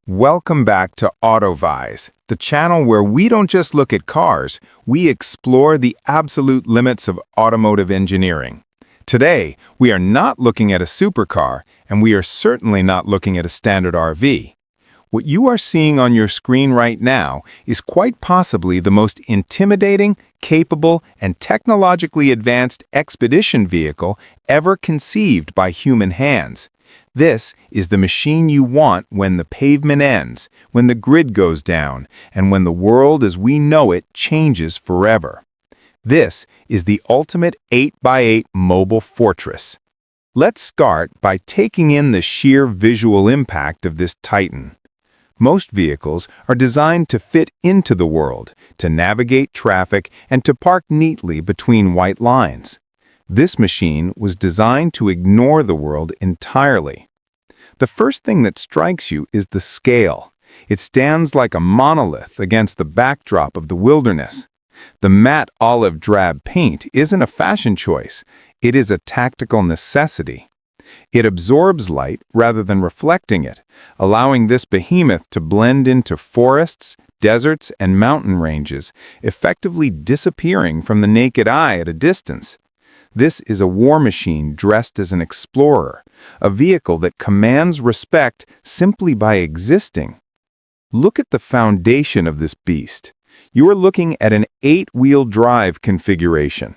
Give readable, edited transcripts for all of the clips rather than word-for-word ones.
Welcome back to AutoVize, the channel where we don't just look at cars, we explore the absolute limits of automotive engineering. Today, we are not looking at a supercar, and we are certainly not looking at a standard RV. What you are seeing on your screen right now is quite possibly the most intimidating, capable, and technologically advanced expedition vehicle ever conceived by human hands. This is the machine you want when the pavement ends, when the grid goes down, and when the world as we know it changes forever. This is the ultimate 8x8 mobile fortress. Let's start by taking in the sheer visual impact of this titan. Most vehicles are designed to fit into the world, to navigate traffic, and to park neatly between white lines. This machine was designed to ignore the world entirely. The first thing that strikes you is the scale. It stands like a monolith against the backdrop of the wilderness. The matte olive drab paint isn't a fashion choice, it is a tactical necessity. It absorbs light rather than reflecting it, allowing this behemoth to blend into forests, deserts, and mountain ranges, effectively disappearing from the naked eye at a distance. This is a war machine dressed as an explorer, a vehicle that commands respect simply by existing. Look at the foundation of this beast. You are looking at an 8-wheel drive configuration.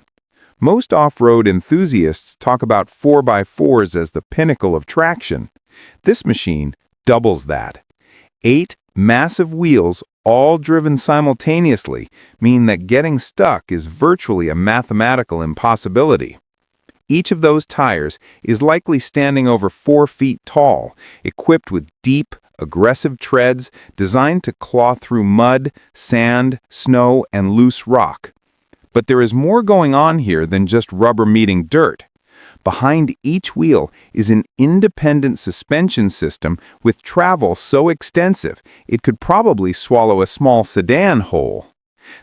Most off-road enthusiasts talk about 4x4s as the pinnacle of traction. This machine doubles that. 8 massive wheels, all driven simultaneously, mean that getting stuck is virtually a mathematical impossibility. Each of those tires is likely standing over 4 feet tall, equipped with deep, aggressive treads designed to claw through mud, sand, snow, and loose rock. But there is more going on here than just rubber meeting dirt. Behind each wheel is an independent suspension system with travel so extensive it could probably swallow a small sedan whole.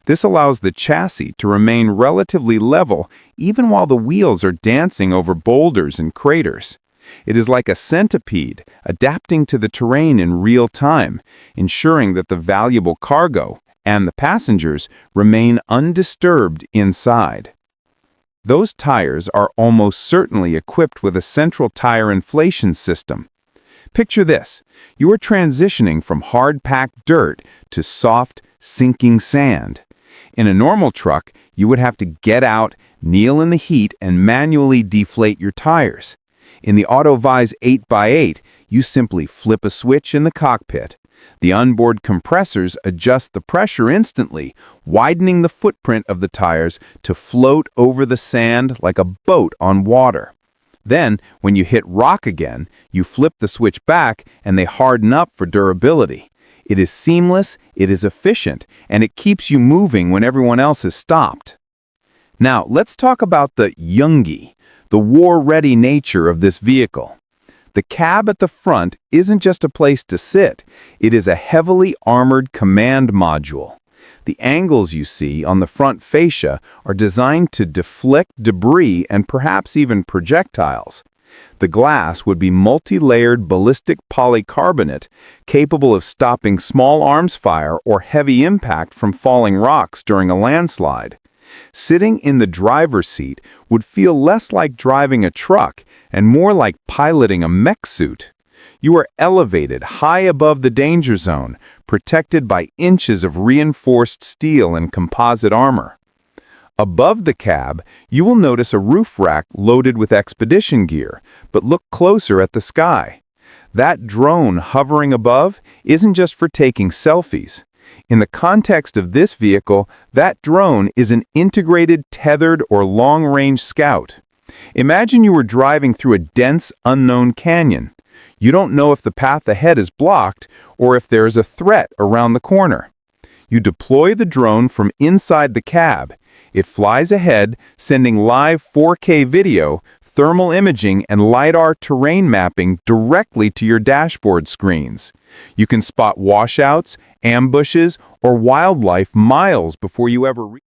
This allows the chassis to remain relatively level even while the wheels are dancing over boulders and craters. It is like a centipede, adapting to the terrain in real time, ensuring that the valuable cargo and the passengers remain undisturbed inside. Those tires are almost certainly equipped with a central tire inflation system. Picture this. You are transitioning from hard-packed dirt to soft, sinking sand. In a normal truck, you would have to get out, kneel in the heat, and manually deflate your tires. In the AutoVize 8x8, you simply flip a switch in the cockpit. The onboard compressors adjust the pressure instantly, widening the footprint of the tires to float over the sand like a boat on water. Then, when you hit rock again, you flip the switch back and they harden up for durability. It is seamless, it is efficient, and it keeps you moving when everyone else has stopped. Now, let's talk about the Youngie, the war-ready nature of this vehicle. The cab at the front isn't just a place to sit, it is a heavily armored command module. The angles you see on the front fascia are designed to deflect debris and perhaps even projectiles. The glass would be multi-layered ballistic polycarbonate, capable of stopping small arms fire or heavy impact from falling rocks during a landslide. Sitting in the driver's seat would feel less like driving a truck and more like piloting a mech suit. You are elevated high above the danger zone, protected by inches of reinforced steel and composite armor. Above the cab, you will notice a roof rack loaded with expedition gear, but look closer at the sky. That drone hovering above isn't just for taking selfies. In the context of this vehicle, that drone is an integrated, tethered, or long-range scout. Imagine you were driving through a dense, unknown canyon. You don't know if the path ahead is blocked or if there is a threat around the corner. You deploy the drone from inside the cab. It flies ahead, sending live 4K video, thermal imaging, and LiDAR terrain mapping directly to your dashboard screens. You can spot washouts, ambushes, or wildlife miles before you ever reach.